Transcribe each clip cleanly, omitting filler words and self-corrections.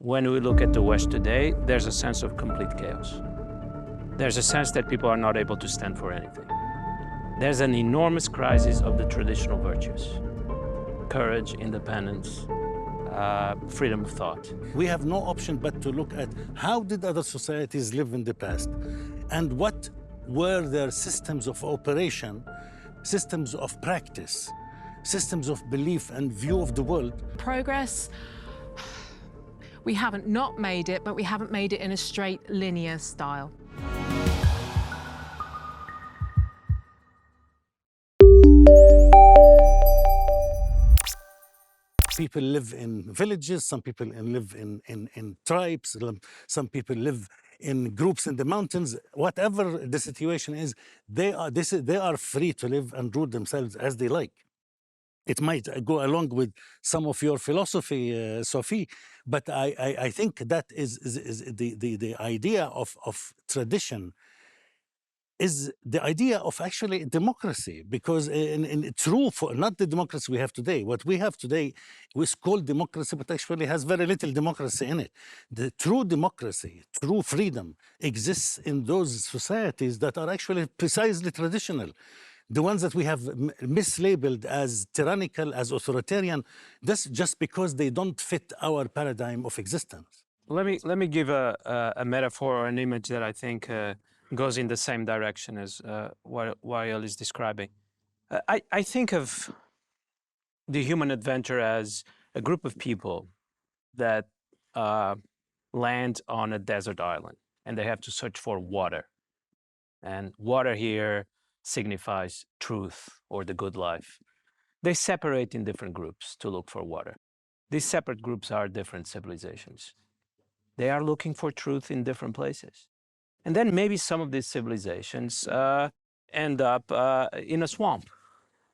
When we look at the West today, there's a sense of complete chaos. There's a sense that people are not able to stand for anything. There's an enormous crisis of the traditional virtues: courage, independence, freedom of thought. We have no option but to look at how did other societies live in the past and what were their systems of operation, systems of practice, systems of belief and view of the world. Progress, we haven't not made it, but we haven't made it in a straight, linear style. People live in villages, some people live in tribes, some people live in groups in the mountains. Whatever the situation is, they are free to live and rule themselves as they like. It might go along with some of your philosophy, Sophie, but I think that is the idea of tradition is the idea of actually democracy, because in true, not the democracy we have today. What we have today is called democracy, but actually has very little democracy in it. The true democracy, true freedom exists in those societies that are actually precisely traditional. The ones that we have mislabeled as tyrannical, as authoritarian, that's just because they don't fit our paradigm of existence. Let me give a metaphor or an image that I think goes in the same direction as what Wael is describing. I think of the human adventure as a group of people that land on a desert island, and they have to search for water. And water here signifies truth or the good life. They separate in different groups to look for water. These separate groups are different civilizations. They are looking for truth in different places. And then maybe some of these civilizations end up in a swamp,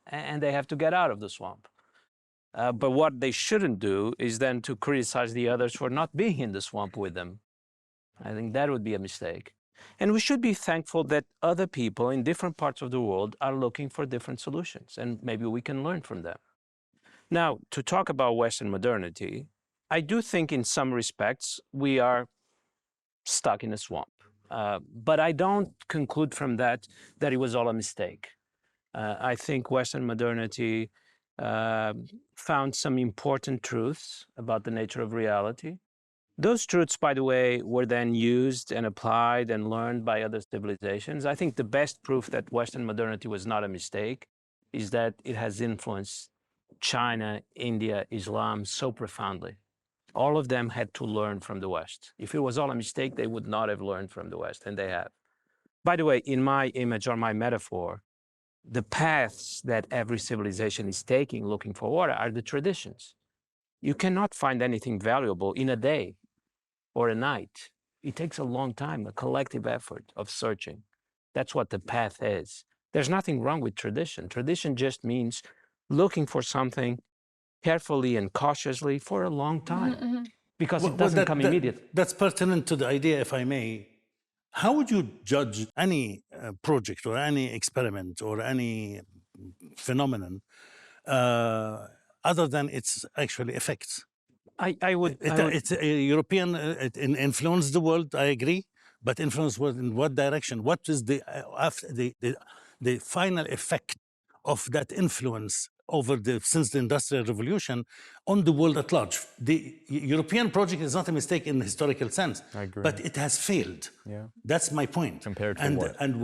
and they have to get out of the swamp. But what they shouldn't do is then to criticize the others for not being in the swamp with them. I think that would be a mistake. And we should be thankful that other people in different parts of the world are looking for different solutions, and maybe we can learn from them. Now, to talk about Western modernity, I do think in some respects we are stuck in a swamp. But I don't conclude from that it was all a mistake. I think Western modernity found some important truths about the nature of reality. Those truths, by the way, were then used and applied and learned by other civilizations. I think the best proof that Western modernity was not a mistake is that it has influenced China, India, Islam so profoundly. All of them had to learn from the West. If it was all a mistake, they would not have learned from the West, and they have. By the way, in my image or my metaphor, the paths that every civilization is taking looking for water are the traditions. You cannot find anything valuable in a day or a night. It takes a long time, a collective effort of searching. That's what the path is. There's nothing wrong with tradition. Tradition just means looking for something carefully and cautiously for a long time, because it doesn't come immediately. That's pertinent to the idea, if I may. How would you judge any project or any experiment or any phenomenon other than its actually effects? It's a European, it influenced the world, I agree, but influence was in what direction? What is the final effect of that influence since the Industrial Revolution on the world at large? The European project is not a mistake in the historical sense, I agree. but it has failed. Yeah. That's my point. Compared to what? And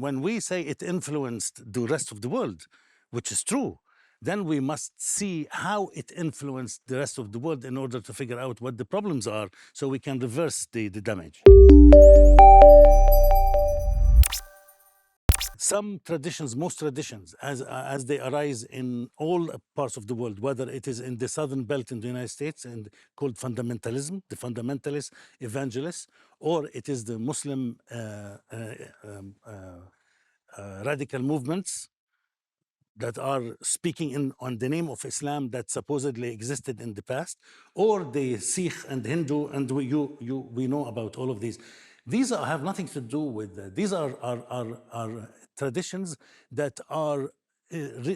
when we say it influenced the rest of the world, which is true, then we must see how it influenced the rest of the world in order to figure out what the problems are so we can reverse the damage. Some traditions, most traditions, as they arise in all parts of the world, whether it is in the southern belt in the United States and called fundamentalism, the fundamentalist evangelists, or it is the Muslim radical movements that are speaking on the name of Islam that supposedly existed in the past, or the Sikh and Hindu, and we know about all of these. These have nothing to do with these are traditions that are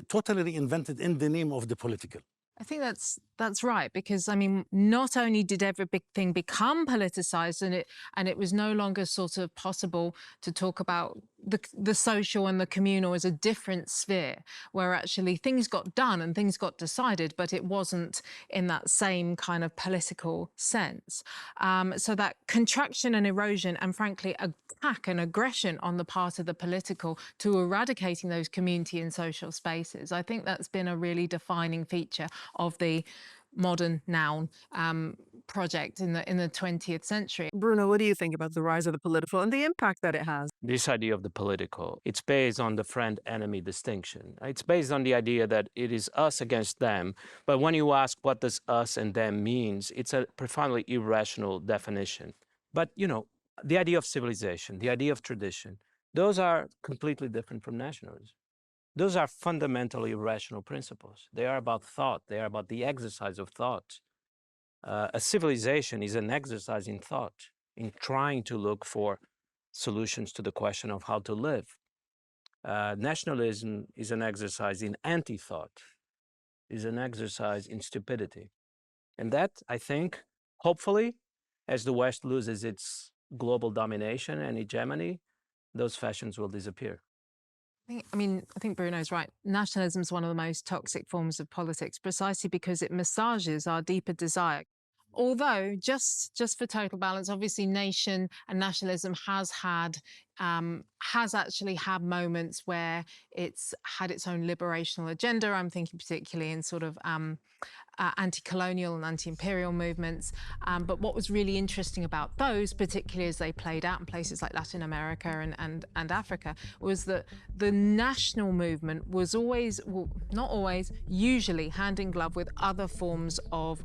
totally reinvented in the name of the political. I think that's right, because I mean, not only did everything become politicized, and it was no longer sort of possible to talk about the social and the communal as a different sphere, where actually things got done and things got decided, but it wasn't in that same kind of political sense. So that contraction and erosion, and frankly, attack and aggression on the part of the political to eradicating those community and social spaces, I think that's been a really defining feature of the modern noun project in the 20th century. Bruno, what do you think about the rise of the political and the impact that it has? This idea of the political, it's based on the friend-enemy distinction. It's based on the idea that it is us against them, but when you ask what does us and them means, it's a profoundly irrational definition. But, you know, the idea of civilization, the idea of tradition, those are completely different from nationalism. Those are fundamentally irrational principles. They are about thought. They are about the exercise of thought. A civilization is an exercise in thought, in trying to look for solutions to the question of how to live. Nationalism is an exercise in anti-thought, is an exercise in stupidity. And that, I think, hopefully, as the West loses its global domination and hegemony, those fashions will disappear. I think Bruno's right. Nationalism is one of the most toxic forms of politics, precisely because it massages our deeper desire. Although, just for total balance, obviously, nation and nationalism has actually had moments where it's had its own liberational agenda. I'm thinking particularly in sort of anti-colonial and anti-imperial movements. But what was really interesting about those, particularly as they played out in places like Latin America and Africa, was that the national movement was always, well, not always, usually hand in glove with other forms of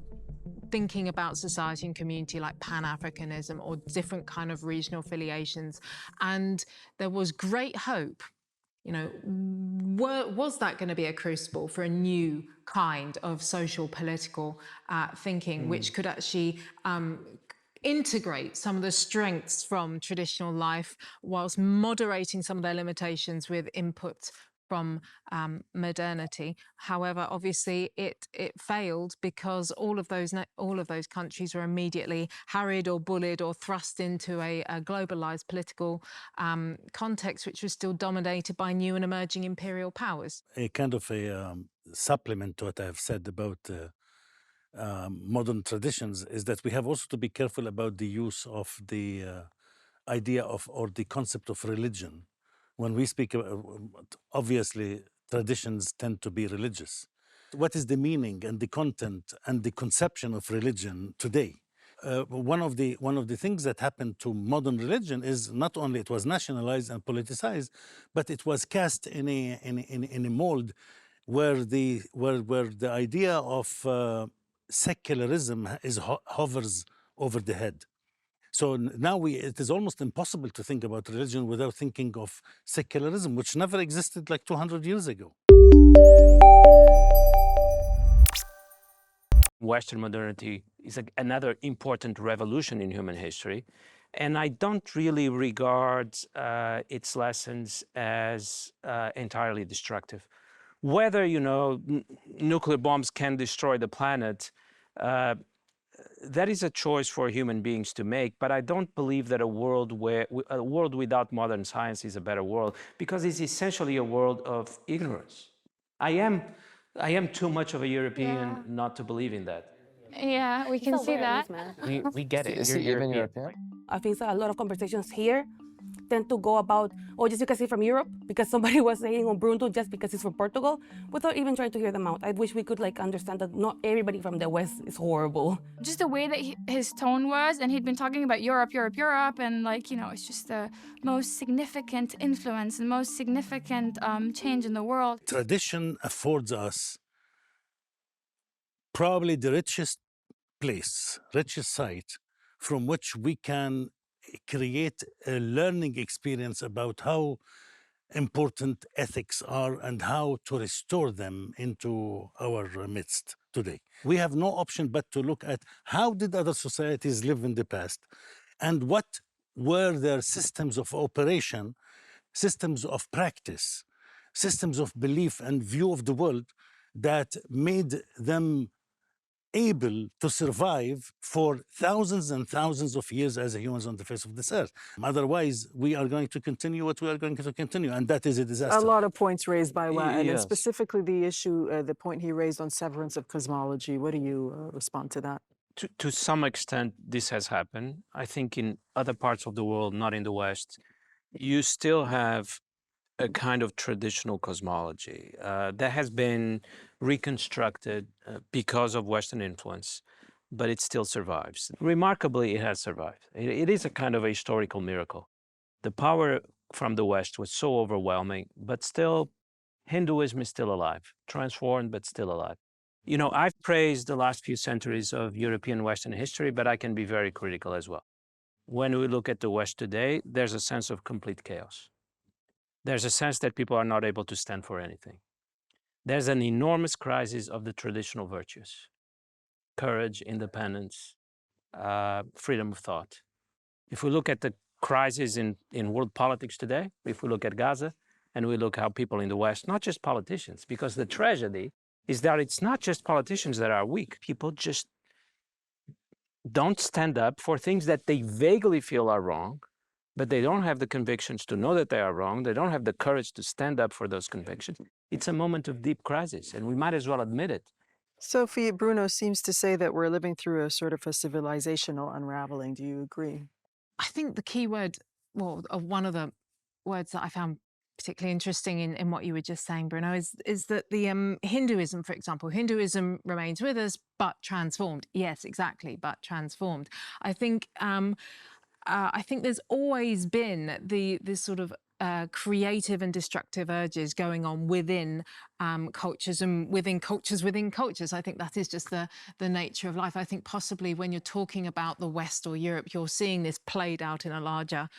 thinking about society and community, like Pan-Africanism or different kind of regional affiliations. And there was great hope, you know, was that going to be a crucible for a new kind of social political thinking, which could actually integrate some of the strengths from traditional life whilst moderating some of their limitations with input from modernity. However, obviously, it failed because all of those countries were immediately harried or bullied or thrust into a globalized political context, which was still dominated by new and emerging imperial powers. A kind of a supplement to what I've said about modern traditions is that we have also to be careful about the use of the idea of or the concept of religion. When we speak about, obviously, traditions tend to be religious. What is the meaning and the content and the conception of religion today? One of the things that happened to modern religion is not only it was nationalized and politicized, but it was cast in a mold where the idea of secularism hovers over the head. So now it is almost impossible to think about religion without thinking of secularism, which never existed like 200 years ago. Western modernity is another important revolution in human history. And I don't really regard its lessons as entirely destructive. Whether, you know, nuclear bombs can destroy the planet, that is a choice for human beings to make, but I don't believe that a world without modern science is a better world, because it's essentially a world of ignorance. I am too much of a European not to believe in that. Yeah, we can see that. We get it. Is You're he even European. European? I think a lot of conversations here tend to go about, oh, just because he's from Europe, because somebody was saying on Bruno just because he's from Portugal, without even trying to hear them out. I wish we could understand that not everybody from the West is horrible. Just the way that his tone was, and he'd been talking about Europe, and it's just the most significant influence and most significant change in the world. Tradition affords us probably the richest site from which we can create a learning experience about how important ethics are and how to restore them into our midst today. We have no option but to look at how did other societies live in the past and what were their systems of operation, systems of practice, systems of belief and view of the world that made them able to survive for thousands and thousands of years as humans on the face of this earth. Otherwise, we are going to continue what we are going to continue, and that is a disaster. A lot of points raised by Wael, and Yes. specifically the issue, the point he raised on severance of cosmology. What do you respond to that? To some extent, this has happened. I think in other parts of the world, not in the West, you still have a kind of traditional cosmology that has been reconstructed because of Western influence, but it still survives. Remarkably, it has survived. It is a kind of a historical miracle. The power from the West was so overwhelming, but still, Hinduism is still alive, transformed, but still alive. You know, I've praised the last few centuries of European Western history, but I can be very critical as well. When we look at the West today, there's a sense of complete chaos. There's a sense that people are not able to stand for anything. There's an enormous crisis of the traditional virtues: courage, independence, freedom of thought. If we look at the crisis in world politics today, if we look at Gaza, and we look how people in the West, not just politicians, because the tragedy is that it's not just politicians that are weak. People just don't stand up for things that they vaguely feel are wrong, but they don't have the convictions to know that they are wrong. They don't have the courage to stand up for those convictions. It's a moment of deep crisis, and we might as well admit it. Sophie, Bruno seems to say that we're living through a sort of a civilizational unraveling. Do you agree? I think the key word, well, one of the words that I found particularly interesting in what you were just saying, Bruno, is that the Hinduism, for example, Hinduism remains with us, but transformed. Yes, exactly, but transformed. I think there's always been this sort of creative and destructive urges going on within cultures and within cultures. I think that is just the nature of life. I think possibly when you're talking about the West or Europe, you're seeing this played out in a larger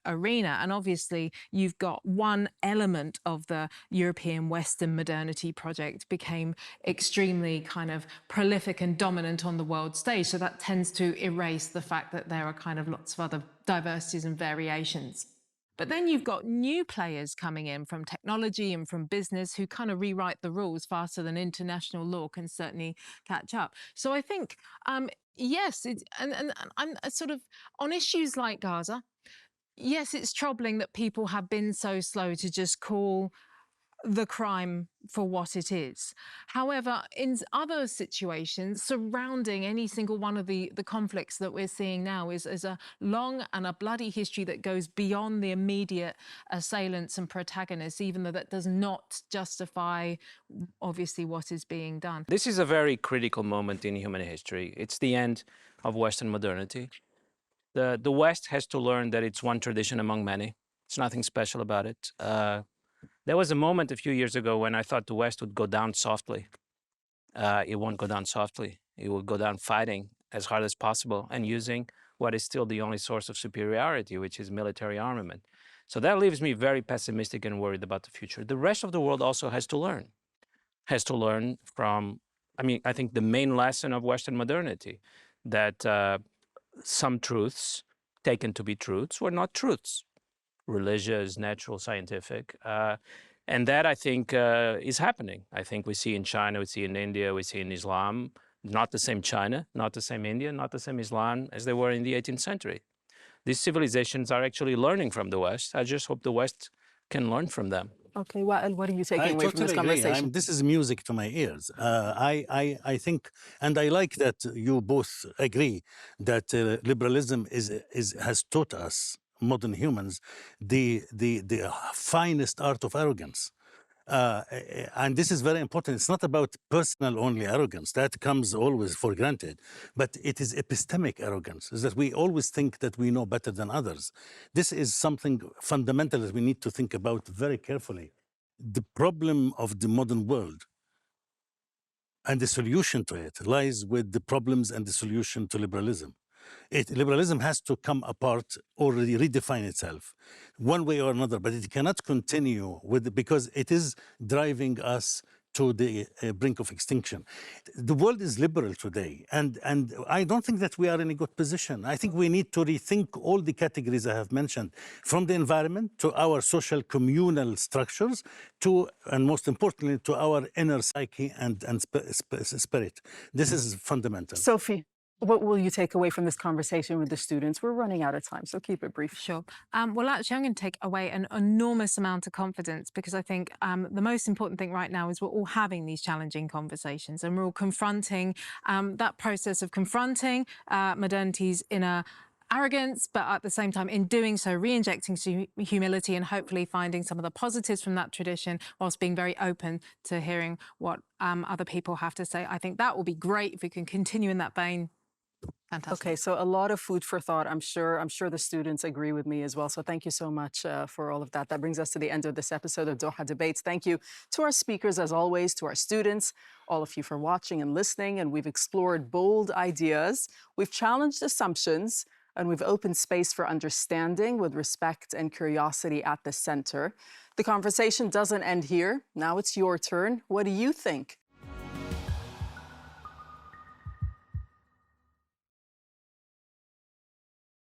arena. And obviously, you've got one element of the European Western modernity project became extremely kind of prolific and dominant on the world stage. So that tends to erase the fact that there are kind of lots of other diversities and variations. But then you've got new players coming in from technology and from business who kind of rewrite the rules faster than international law can certainly catch up. So I think, yes, and I'm sort of on issues like Gaza. Yes, it's troubling that people have been so slow to just call the crime for what it is. However, in other situations surrounding any single one of the conflicts that we're seeing now is a long and a bloody history that goes beyond the immediate assailants and protagonists, even though that does not justify, obviously, what is being done. This is a very critical moment in human history. It's the end of Western modernity. The West has to learn that it's one tradition among many. It's nothing special about it. There was a moment a few years ago when I thought the West would go down softly. It won't go down softly. It will go down fighting as hard as possible and using what is still the only source of superiority, which is military armament. So that leaves me very pessimistic and worried about the future. The rest of the world also has to learn from, I think the main lesson of Western modernity, that some truths taken to be truths were not truths. Religious, natural, scientific. And that, I think, is happening. I think we see in China, we see in India, we see in Islam, not the same China, not the same India, not the same Islam as they were in the 18th century. These civilizations are actually learning from the West. I just hope the West can learn from them. Okay, Wael, what are you taking away from this conversation? This is music to my ears. I think, and I like that you both agree that liberalism has taught us, modern humans, the finest art of arrogance. And this is very important. It's not about personal only arrogance. That comes always for granted. But it is epistemic arrogance, is that we always think that we know better than others. This is something fundamental that we need to think about very carefully. The problem of the modern world and the solution to it lies with the problems and the solution to liberalism. Liberalism has to come apart or redefine itself one way or another, but it cannot continue because it is driving us to the brink of extinction. The world is liberal today, and I don't think that we are in a good position. I think we need to rethink all the categories I have mentioned, from the environment to our social communal structures, to, and most importantly, to our inner psyche and spirit. This is fundamental. Sophie, what will you take away from this conversation with the students? We're running out of time, so keep it brief. Sure. Well, actually, I'm going to take away an enormous amount of confidence, because I think the most important thing right now is we're all having these challenging conversations, and we're all confronting that process of confronting modernity's inner arrogance, but at the same time, in doing so, re-injecting humility and hopefully finding some of the positives from that tradition, whilst being very open to hearing what other people have to say. I think that will be great if we can continue in that vein. Fantastic. Okay, so a lot of food for thought. I'm sure the students agree with me as well. So thank you so much for all of that. That brings us to the end of this episode of Doha Debates. Thank you to our speakers, as always, to our students, all of you for watching and listening. And we've explored bold ideas. We've challenged assumptions, and we've opened space for understanding with respect and curiosity at the center. The conversation doesn't end here. Now it's your turn. What do you think?